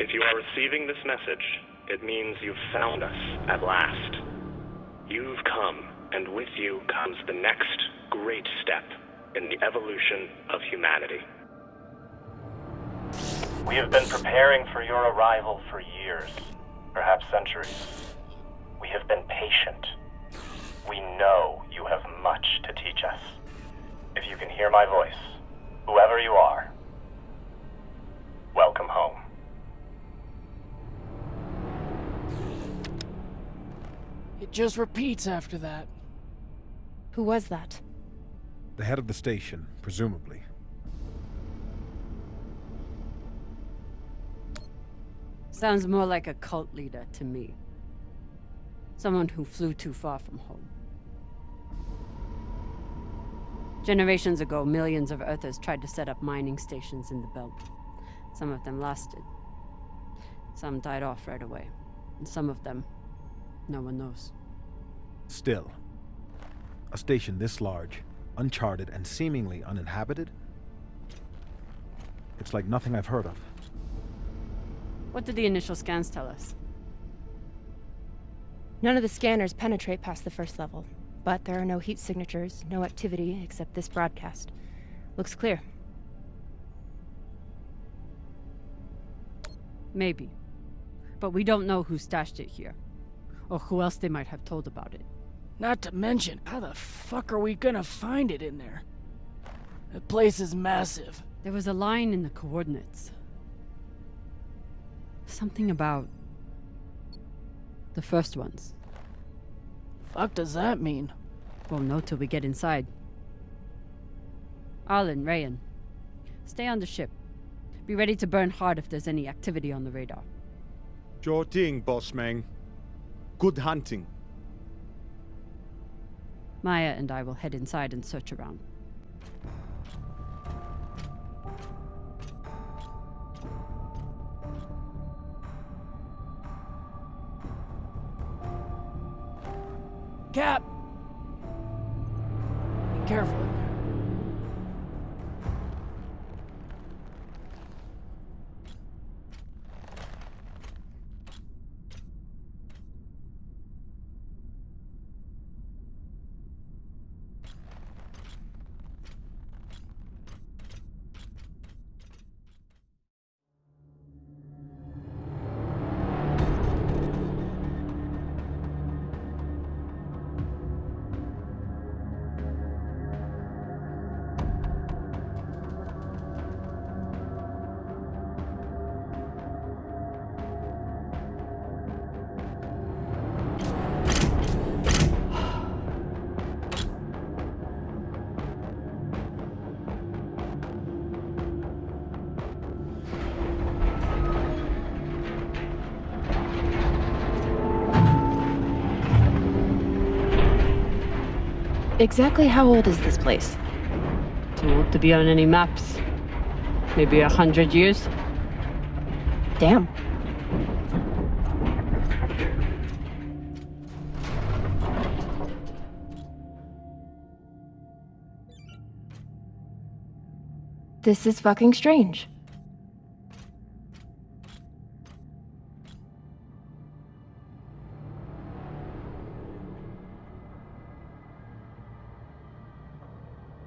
If you are receiving this message, it means you've found us at last. You've come, and with you comes the next great step in the evolution of humanity. We have been preparing for your arrival for years, perhaps centuries. We have been patient. We know you have much to teach us. If you can hear my voice, whoever you are, welcome home. It just repeats after that. Who was that? The head of the station, presumably. Sounds more like a cult leader to me. Someone who flew too far from home. Generations ago, millions of Earthers tried to set up mining stations in the belt. Some of them lasted. Some died off right away. And some of them, no one knows. Still, a station this large, uncharted, and seemingly uninhabited? It's like nothing I've heard of. What did the initial scans tell us? None of the scanners penetrate past the first level, but there are no heat signatures, no activity except this broadcast. Looks clear. Maybe. But we don't know who stashed it here, or who else they might have told about it. Not to mention, how the fuck are we gonna find it in there? The place is massive. There was a line in the coordinates. Something about the first ones. Fuck does that mean? Won't know till we get inside. Arlen, Rayan, stay on the ship. Be ready to burn hard if there's any activity on the radar. Sure thing, boss man. Good hunting. Maya and I will head inside and search around. Cap! Be careful in there. Exactly how old is this place? Too old to be on any maps. Maybe 100 years? Damn. This is fucking strange.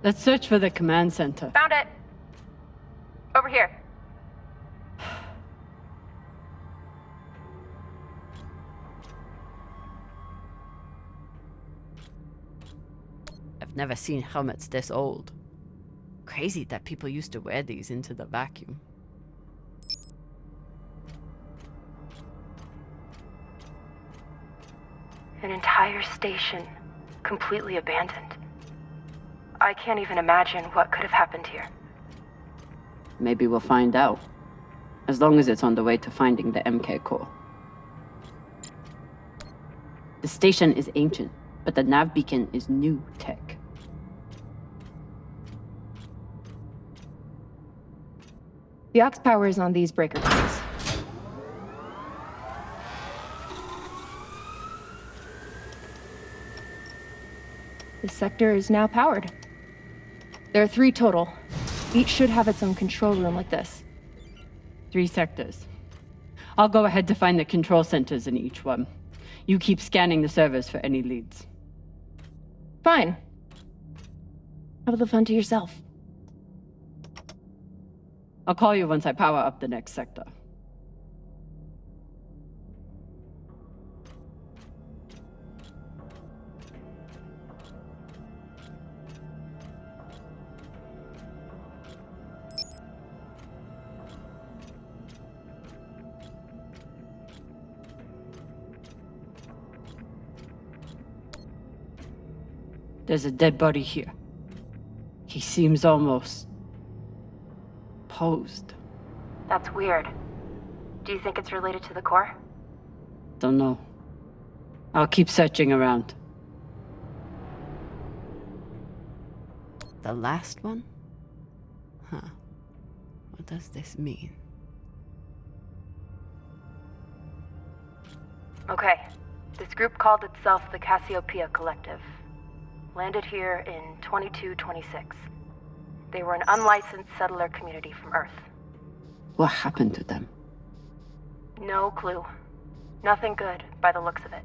Let's search for the command center. Found it. Over here. I've never seen helmets this old. Crazy that people used to wear these into the vacuum. An entire station, completely abandoned. I can't even imagine what could have happened here. Maybe we'll find out. As long as it's on the way to finding the MK core. The station is ancient, but the nav beacon is new tech. The aux power is on these breaker cables. This sector is now powered. There are 3 total. Each should have its own control room like this. 3 sectors. I'll go ahead to find the control centers in each one. You keep scanning the servers for any leads. Fine. Have the fun to yourself. I'll call you once I power up the next sector. There's a dead body here. He seems almost... posed. That's weird. Do you think it's related to the core? Don't know. I'll keep searching around. The last one? Huh. What does this mean? Okay. This group called itself the Cassiopeia Collective. Landed here in 2226. They were an unlicensed settler community from Earth. What happened to them? No clue. Nothing good, by the looks of it.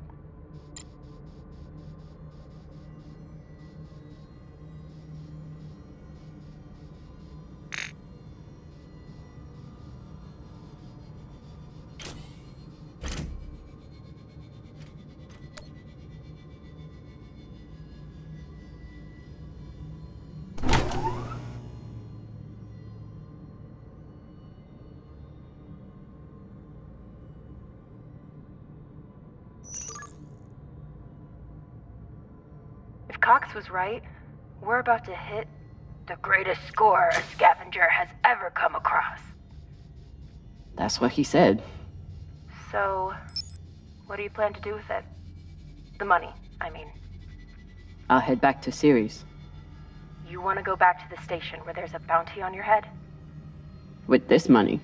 If Cox was right, we're about to hit the greatest score a scavenger has ever come across. That's what he said. So, what do you plan to do with it? The money, I mean. I'll head back to Ceres. You want to go back to the station where there's a bounty on your head? With this money,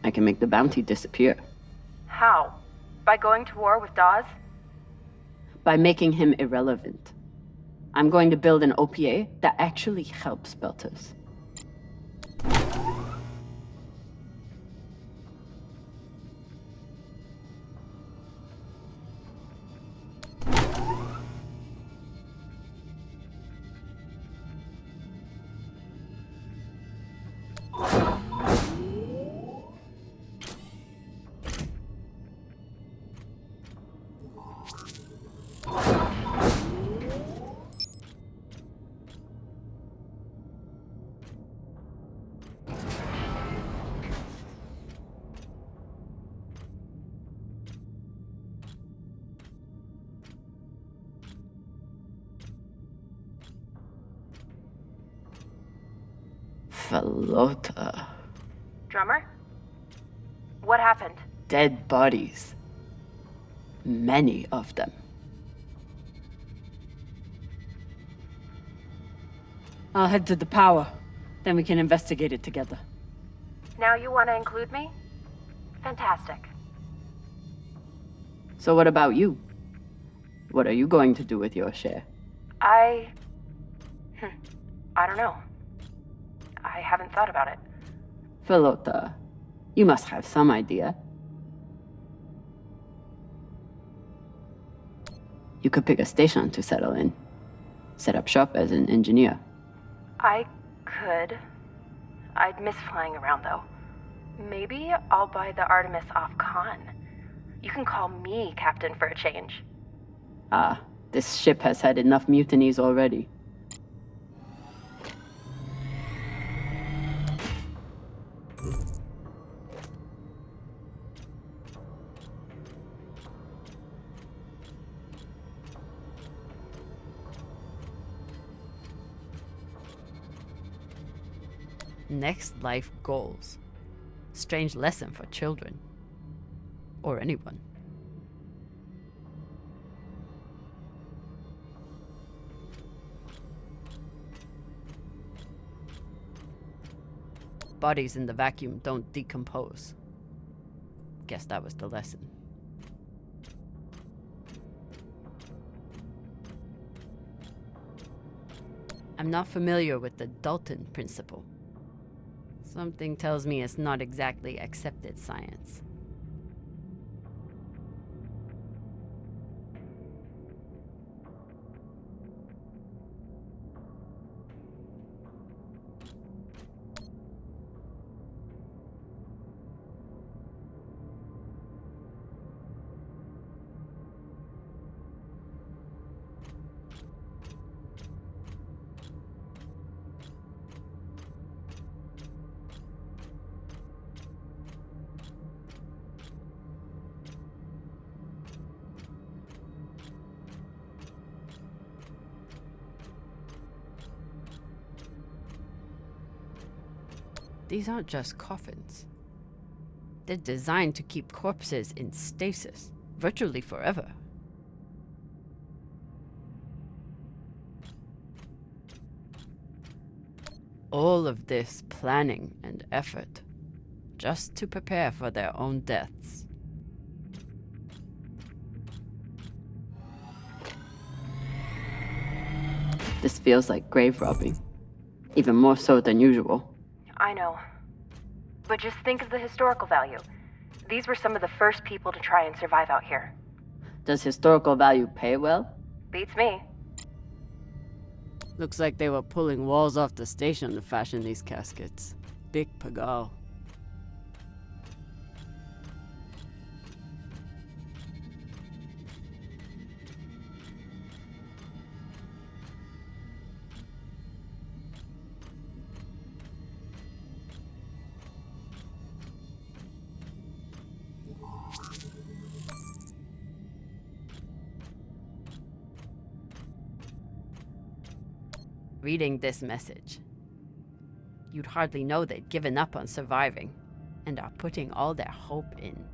I can make the bounty disappear. How? By going to war with Dawes? By making him irrelevant. I'm going to build an OPA that actually helps Belters. Falota. Drummer? What happened? Dead bodies. Many of them. I'll head to the power. Then we can investigate it together. Now you want to include me? Fantastic. So what about you? What are you going to do with your share? I don't know. I haven't thought about it. Falota, you must have some idea. You could pick a station to settle in. Set up shop as an engineer. I could. I'd miss flying around, though. Maybe I'll buy the Artemis off Khan. You can call me Captain for a change. Ah, this ship has had enough mutinies already. Next life goals. Strange lesson for children. Or anyone. Bodies in the vacuum don't decompose. Guess that was the lesson. I'm not familiar with the Dalton principle. Something tells me it's not exactly accepted science. These aren't just coffins. They're designed to keep corpses in stasis, virtually forever. All of this planning and effort, just to prepare for their own deaths. This feels like grave robbing, even more so than usual. I know. But just think of the historical value. These were some of the first people to try and survive out here. Does historical value pay well? Beats me. Looks like they were pulling walls off the station to fashion these caskets. Big pagal. Reading this message, you'd hardly know they'd given up on surviving and are putting all their hope in.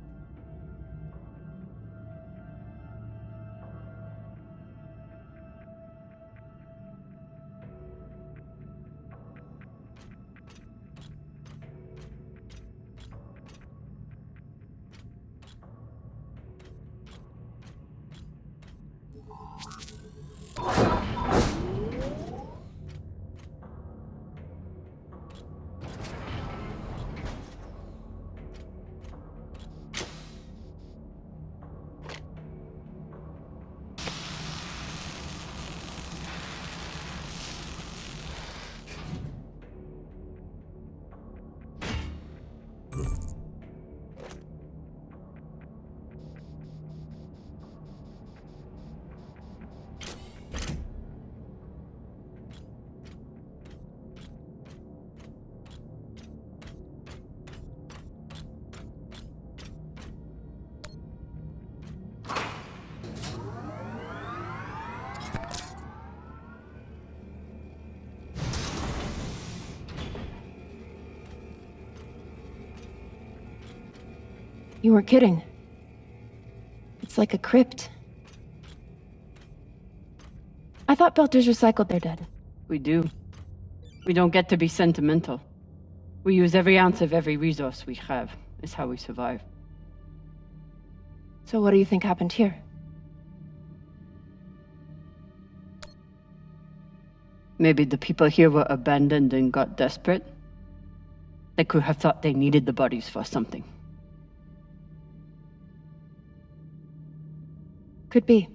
You weren't kidding. It's like a crypt. I thought Belters recycled their dead. We do. We don't get to be sentimental. We use every ounce of every resource we have. It's how we survive. So what do you think happened here? Maybe the people here were abandoned and got desperate. They could have thought they needed the bodies for something. Could be.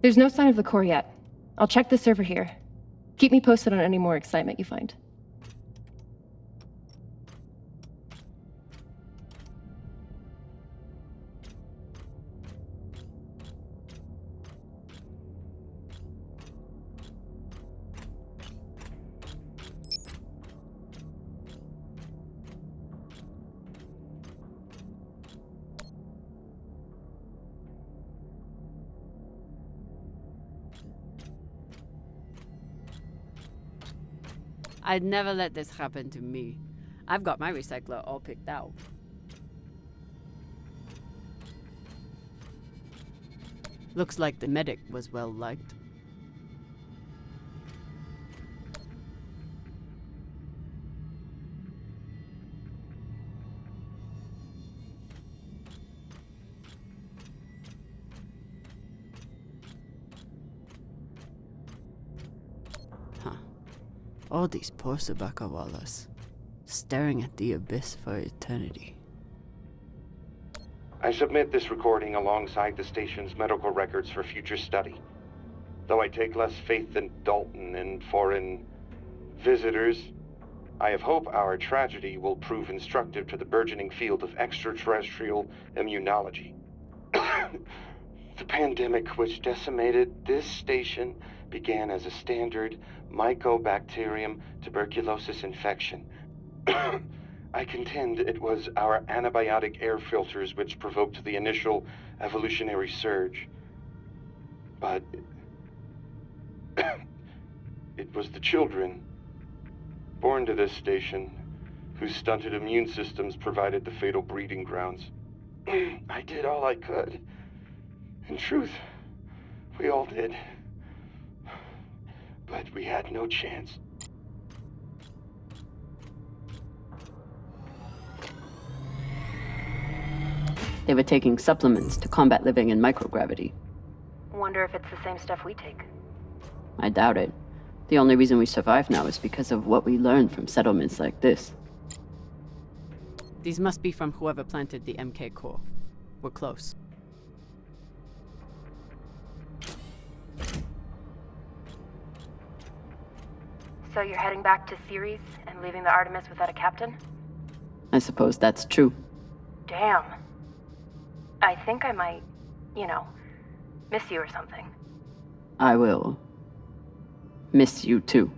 There's no sign of the core yet. I'll check the server here. Keep me posted on any more excitement you find. I'd never let this happen to me. I've got my recycler all picked out. Looks like the medic was well liked. All these poor Sabakawalas, staring at the abyss for eternity. I submit this recording alongside the station's medical records for future study. Though I take less faith than Dalton in foreign visitors, I have hope our tragedy will prove instructive to the burgeoning field of extraterrestrial immunology. The pandemic which decimated this station began as a standard Mycobacterium tuberculosis infection. I contend it was our antibiotic air filters which provoked the initial evolutionary surge. But it was the children, born to this station, whose stunted immune systems provided the fatal breeding grounds. I did all I could. In truth, we all did. But we had no chance. They were taking supplements to combat living in microgravity. Wonder if it's the same stuff we take. I doubt it. The only reason we survive now is because of what we learned from settlements like this. These must be from whoever planted the MK core. We're close. So you're heading back to Ceres and leaving the Artemis without a captain? I suppose that's true. Damn. I think I might, miss you or something. I will miss you too.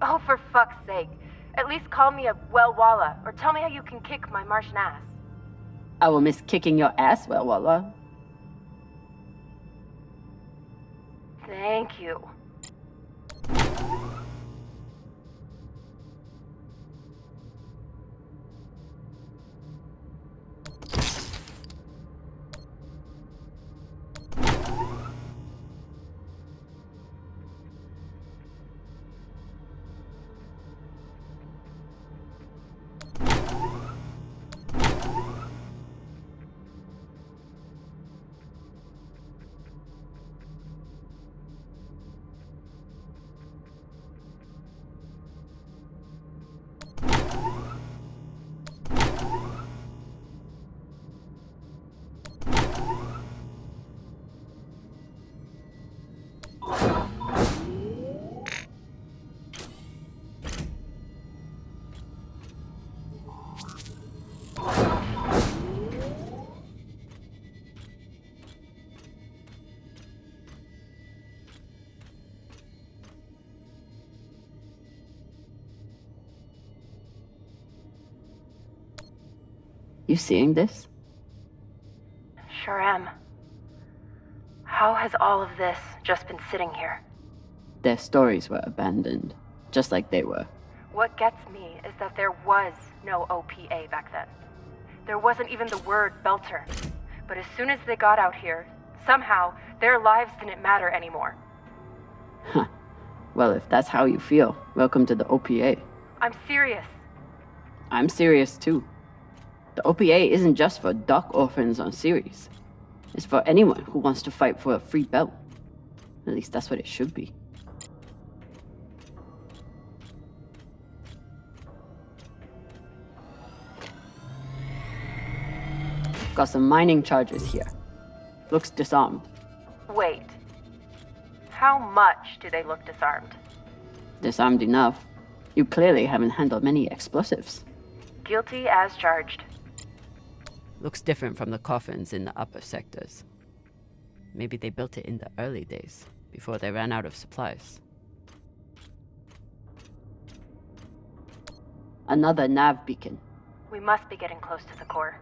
Oh, for fuck's sake. At least call me a well-walla, or tell me how you can kick my Martian ass. I will miss kicking your ass, well, Walla. Thank you. You seeing this? Sure am. How has all of this just been sitting here? Their stories were abandoned, just like they were. What gets me is that there was no OPA back then. There wasn't even the word Belter. But as soon as they got out here, somehow their lives didn't matter anymore. Huh. Well, if that's how you feel, welcome to the OPA. I'm serious. I'm serious too. The OPA isn't just for dock orphans on Ceres. It's for anyone who wants to fight for a free belt. At least that's what it should be. Got some mining charges here. Looks disarmed. Wait. How much do they look disarmed? Disarmed enough. You clearly haven't handled many explosives. Guilty as charged. Looks different from the coffins in the upper sectors. Maybe they built it in the early days, before they ran out of supplies. Another nav beacon. We must be getting close to the core.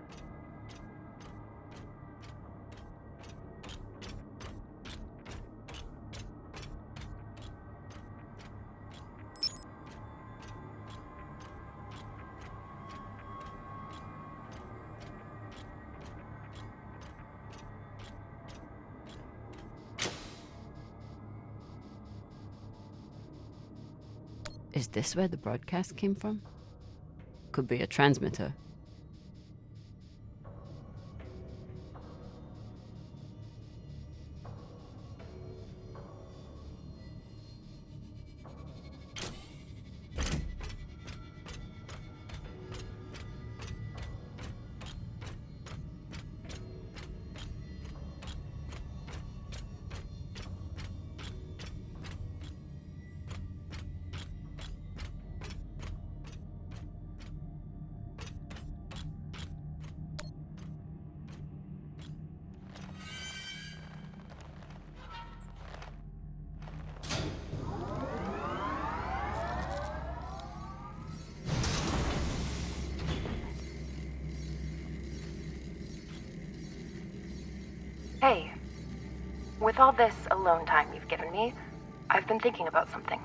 Is this where the broadcast came from? Could be a transmitter. Hey, with all this alone time you've given me, I've been thinking about something.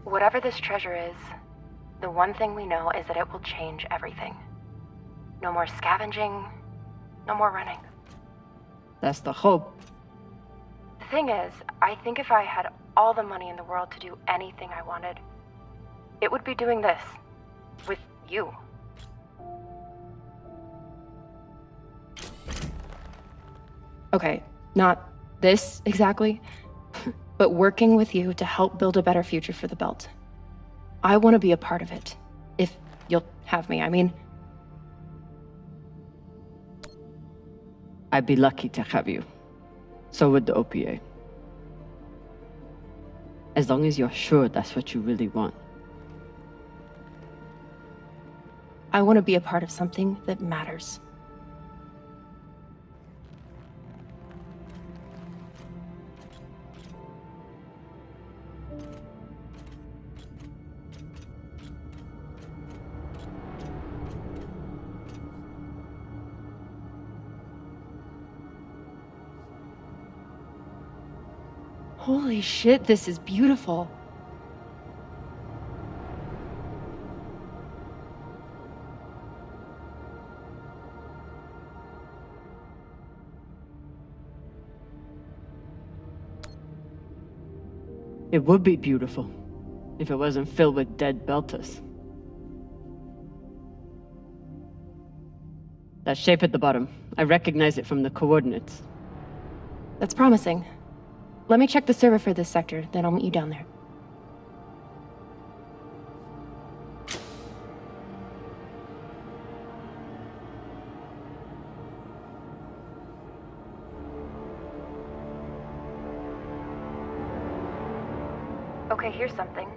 Whatever this treasure is, the one thing we know is that it will change everything. No more scavenging, no more running. That's the hope. The thing is, I think if I had all the money in the world to do anything I wanted, it would be doing this. With you. Okay, not this exactly, but working with you to help build a better future for the Belt. I want to be a part of it. If you'll have me, I mean. I'd be lucky to have you. So would the OPA. As long as you're sure that's what you really want. I want to be a part of something that matters. Holy shit, this is beautiful. It would be beautiful if it wasn't filled with dead Belters. That shape at the bottom, I recognize it from the coordinates. That's promising. Let me check the server for this sector, then I'll meet you down there. Okay, here's something.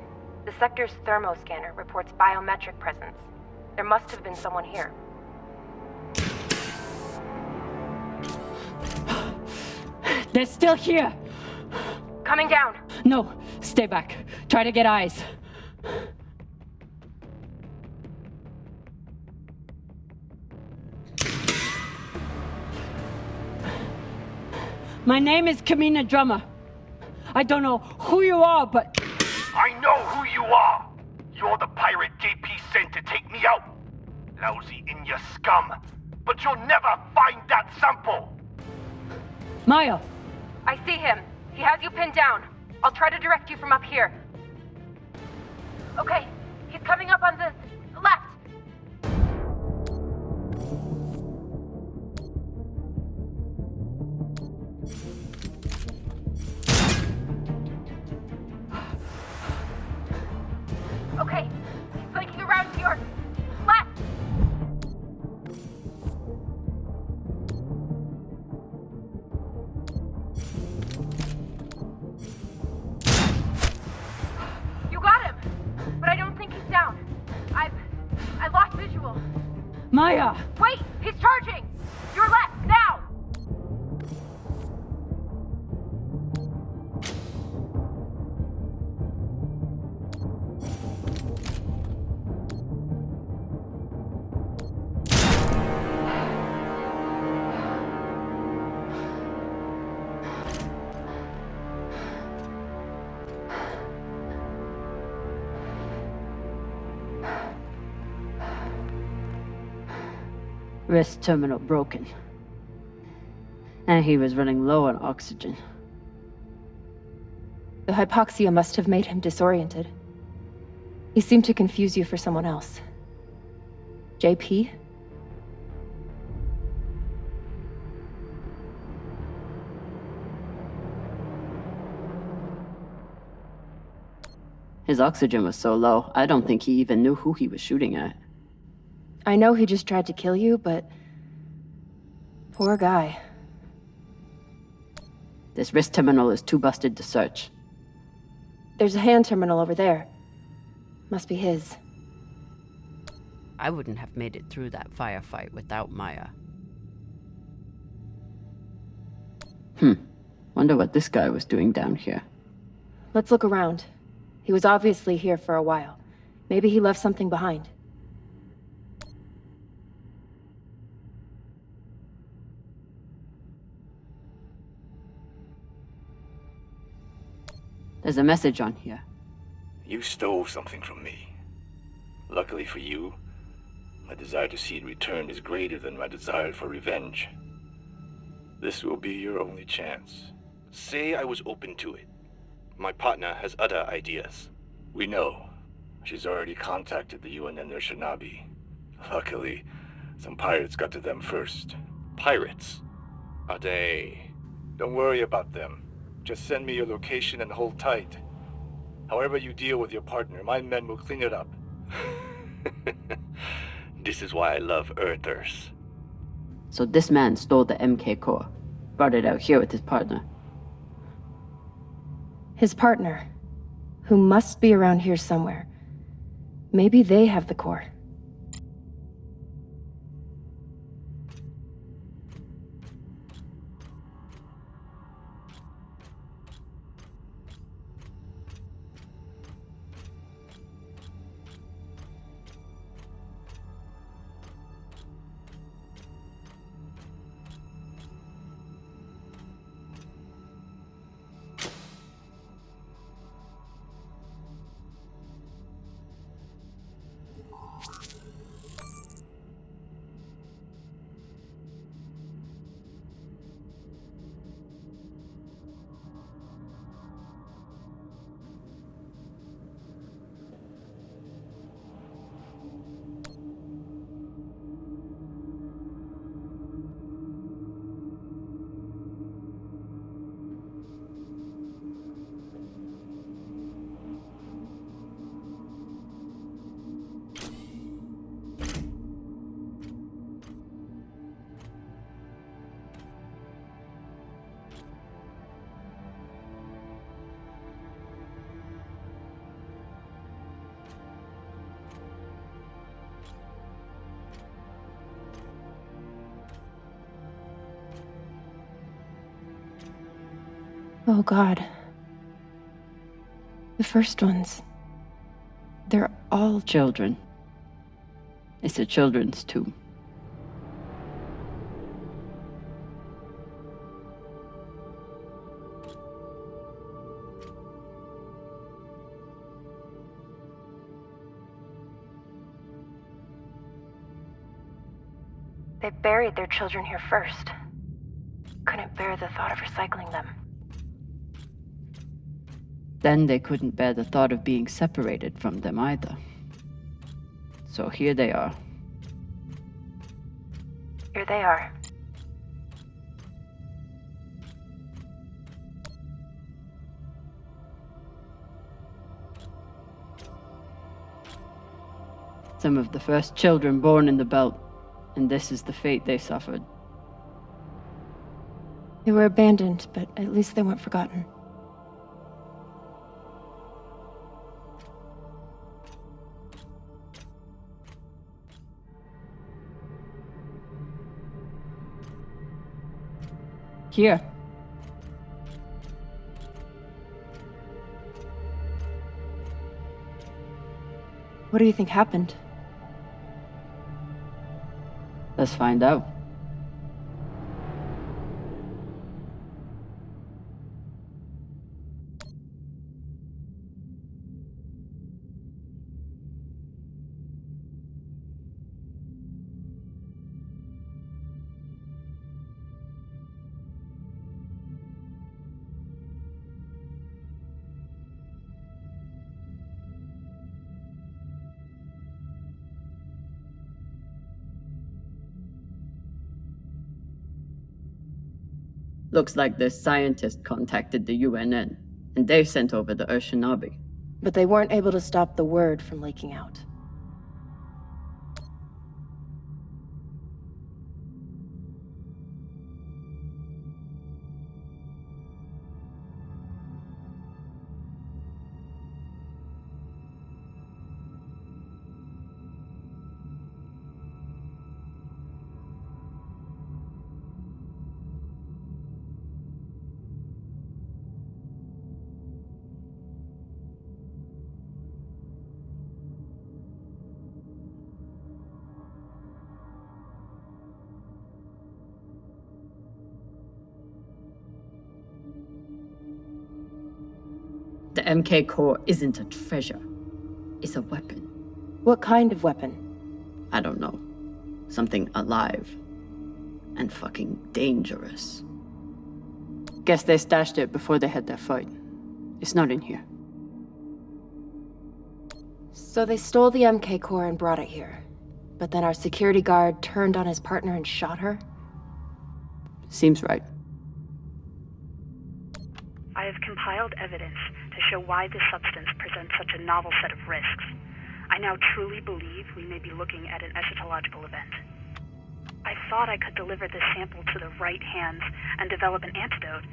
The sector's thermoscanner reports biometric presence. There must have been someone here. They're still here! Coming down! No, stay back. Try to get eyes. My name is Kamina Drummer. I don't know who you are, but... I know who you are! You're the pirate JP sent to take me out! Lousy in your scum! But you'll never find that sample! Maya! I see him. He has you pinned down. I'll try to direct you from up here. Okay, he's coming up on the left. Okay, he's flanking around to your left. You got him, but I don't think he's down. I lost visual. Maya! Wait, he's charging. Your left now. Wrist terminal broken. And he was running low on oxygen. The hypoxia must have made him disoriented. He seemed to confuse you for someone else. JP? His oxygen was so low, I don't think he even knew who he was shooting at. I know he just tried to kill you, but... poor guy. This wrist terminal is too busted to search. There's a hand terminal over there. Must be his. I wouldn't have made it through that firefight without Maya. Wonder what this guy was doing down here. Let's look around. He was obviously here for a while. Maybe he left something behind. There's a message on here. You stole something from me. Luckily for you, my desire to see it returned is greater than my desire for revenge. This will be your only chance. Say I was open to it. My partner has other ideas. We know. She's already contacted the UN and their Shinabi. Luckily, some pirates got to them first. Pirates? Are they? Don't worry about them. Just send me your location and hold tight. However you deal with your partner, my men will clean it up. This is why I love Earthers. So this man stole the MK core, brought it out here with his partner. His partner, who must be around here somewhere. Maybe they have the core. Oh God. The first ones. They're all Children. It's a children's tomb. They buried their children here first. Couldn't bear the thought of recycling them. Then they couldn't bear the thought of being separated from them either. So here they are. Here they are. Some of the first children born in the belt, and this is the fate they suffered. They were abandoned, but at least they weren't forgotten. Here. What do you think happened? Let's find out. Looks like this scientist contacted the UNN, and they sent over the Shinabi. But they weren't able to stop the word from leaking out. The MK core isn't a treasure. It's a weapon. What kind of weapon? I don't know. Something alive. And fucking dangerous. Guess they stashed it before they had their fight. It's not in here. So they stole the MK core and brought it here. But then our security guard turned on his partner and shot her? Seems right. I have compiled evidence to show why this substance presents such a novel set of risks. I now truly believe we may be looking at an eschatological event. I thought I could deliver this sample to the right hands and develop an antidote,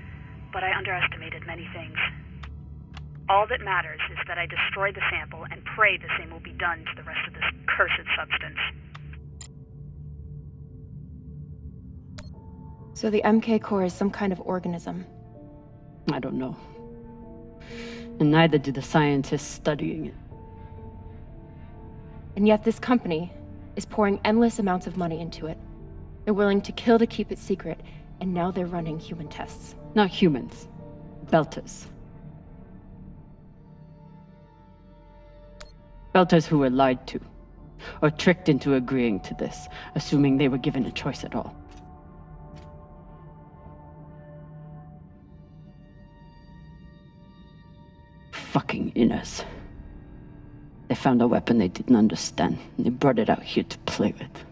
but I underestimated many things. All that matters is that I destroy the sample and pray the same will be done to the rest of this cursed substance. So the MK core is some kind of organism. I don't know. And neither do the scientists studying it. And yet this company is pouring endless amounts of money into it. They're willing to kill to keep it secret, and now they're running human tests. Not humans. Belters. Belters who were lied to, or tricked into agreeing to this, assuming they were given a choice at all. Fucking inners. They found a weapon they didn't understand, and they brought it out here to play with.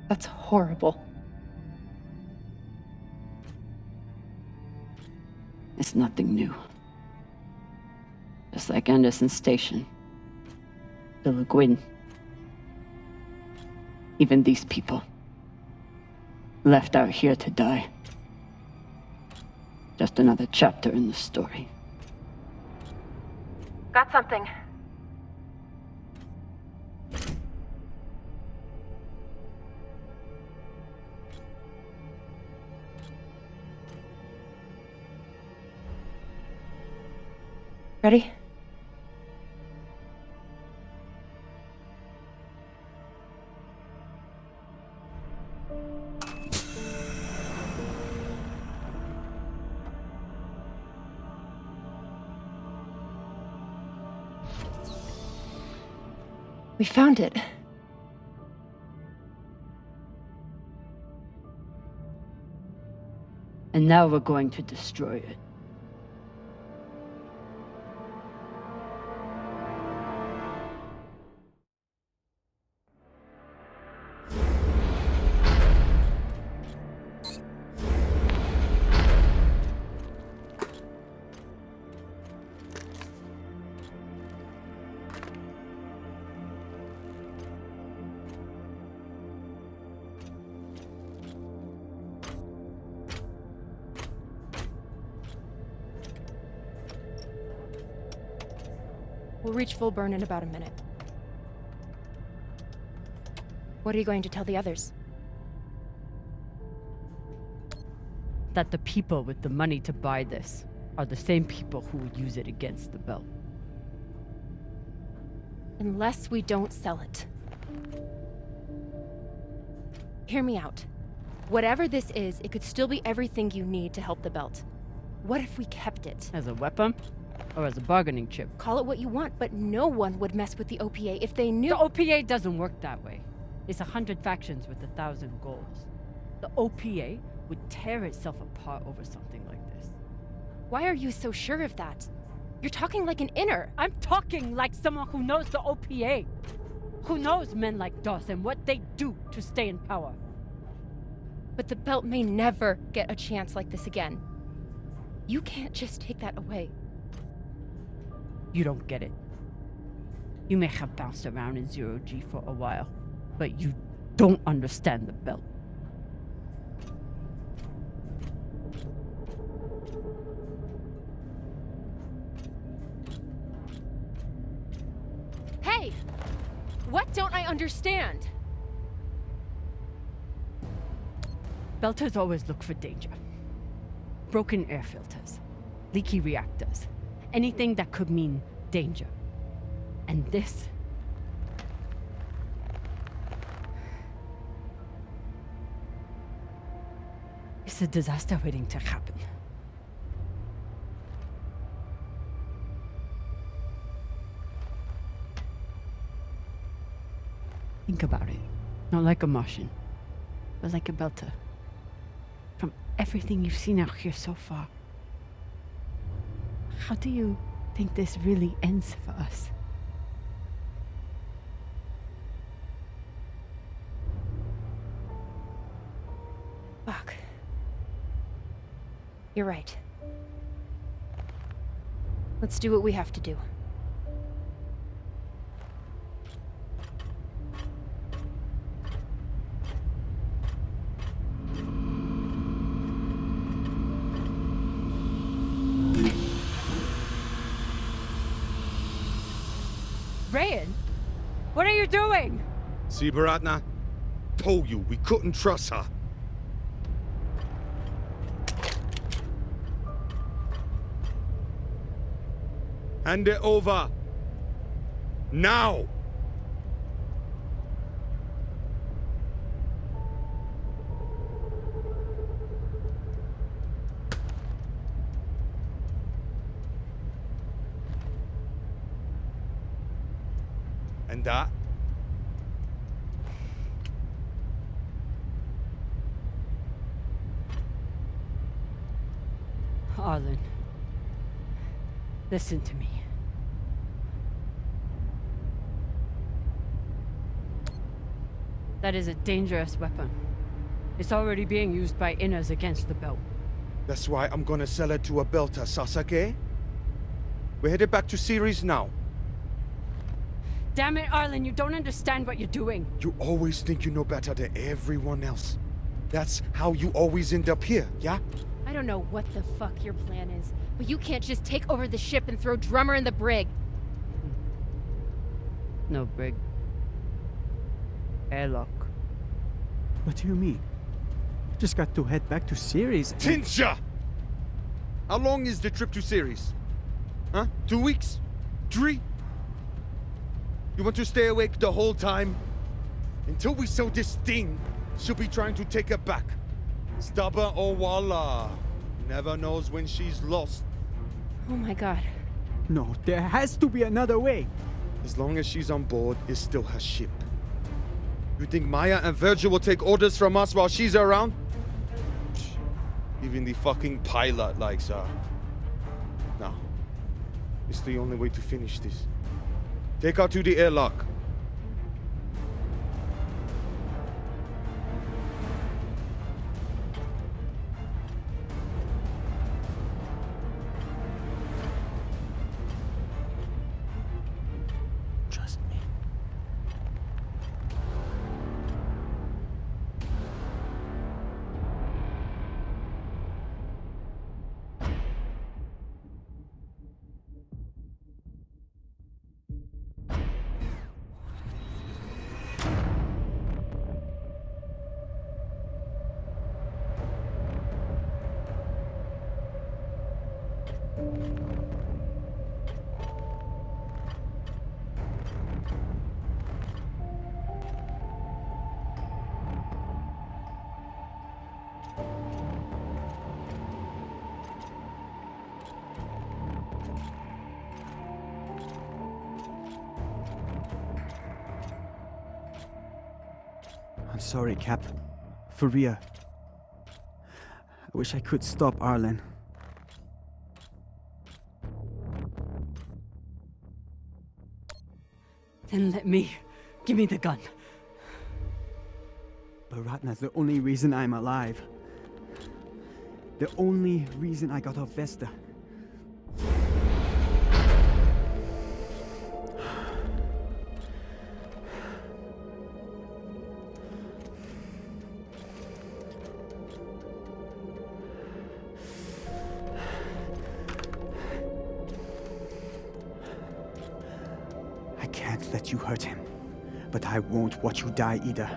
That's horrible. It's nothing new. Just like Anderson Station. The Le Guin. Even these people. Left out here to die. Just another chapter in the story. Got something. Ready? We found it. And now we're going to destroy it. We'll reach full burn in about a minute. What are you going to tell the others? That the people with the money to buy this are the same people who would use it against the belt. Unless we don't sell it. Hear me out. Whatever this is, it could still be everything you need to help the belt. What if we kept it? As a weapon? Or as a bargaining chip? Call it what you want, but no one would mess with the OPA if they knew— The OPA doesn't work that way. It's 100 factions with 1,000 goals. The OPA would tear itself apart over something like this. Why are you so sure of that? You're talking like an inner. I'm talking like someone who knows the OPA. Who knows men like Doss and what they do to stay in power. But the belt may never get a chance like this again. You can't just take that away. You don't get it. You may have bounced around in zero-G for a while, but you don't understand the belt. Hey! What don't I understand? Belters always look for danger. Broken air filters, leaky reactors, anything that could mean danger. And this... it's a disaster waiting to happen. Think about it. Not like a Martian, but like a Belter. From everything you've seen out here so far, how do you think this really ends for us? Fuck. You're right. Let's do what we have to do. Rayan, what are you doing? See, Baratna? Told you we couldn't trust her. Hand it over. Now! And that? Arlen, listen to me. That is a dangerous weapon. It's already being used by Inners against the Belt. That's why I'm gonna sell it to a Belter, Sasake. We're headed back to Ceres now. Damn it, Arlen, you don't understand what you're doing. You always think you know better than everyone else. That's how you always end up here, yeah? I don't know what the fuck your plan is, but you can't just take over the ship and throw Drummer in the brig. No brig. Airlock. What do you mean? Just got to head back to Ceres and... Tinsha! How long is the trip to Ceres? Huh? 2 weeks? 3? You want to stay awake the whole time? Until we sell this thing, she'll be trying to take it back. Stubborn or walla. Never knows when she's lost. Oh my god. No, there has to be another way. As long as she's on board, it's still her ship. You think Maya and Virgil will take orders from us while she's around? Even the fucking pilot likes her. No. It's the only way to finish this. Take her to the airlock. Trust me. I'm sorry, Cap. For real. I wish I could stop Arlen. Then let me. Give me the gun. Baratna's the only reason I'm alive. The only reason I got off Vesta. I can't let you hurt him, but I won't watch you die either.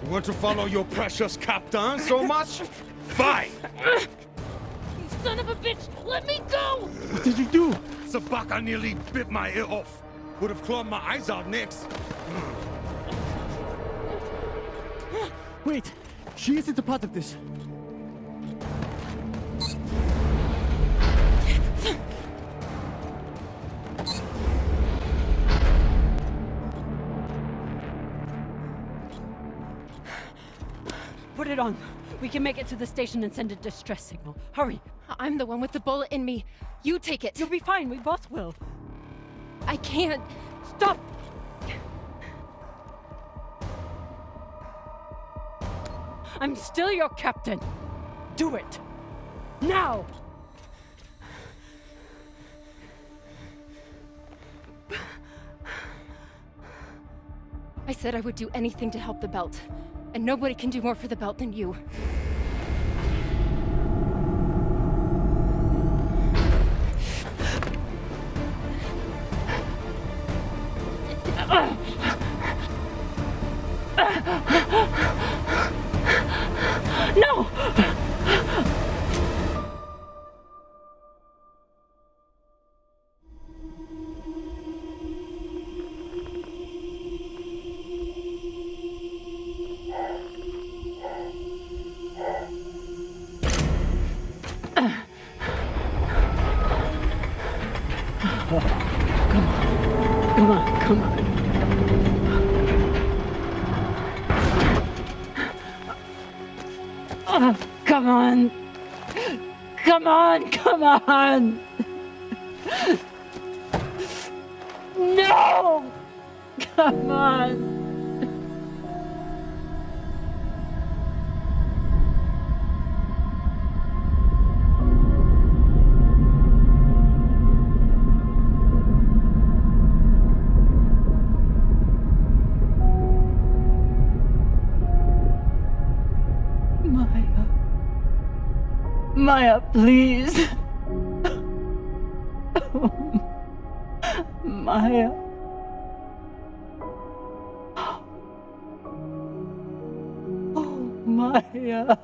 You want to follow your precious captain so much? Fine! You son of a bitch! Let me go! What did you do? Sabaka nearly bit my ear off. Would have clawed my eyes out next. Wait! She isn't a part of this. Put it on. We can make it to the station and send a distress signal. Hurry. I'm the one with the bullet in me. You take it. You'll be fine. We both will. I can't. Stop! I'm still your captain. Do it. Now! I said I would do anything to help the belt. And nobody can do more for the belt than you. No! Come on, come on. Come on. Come on, come on. No! Come on. Maya, please. Maya. Oh, Maya.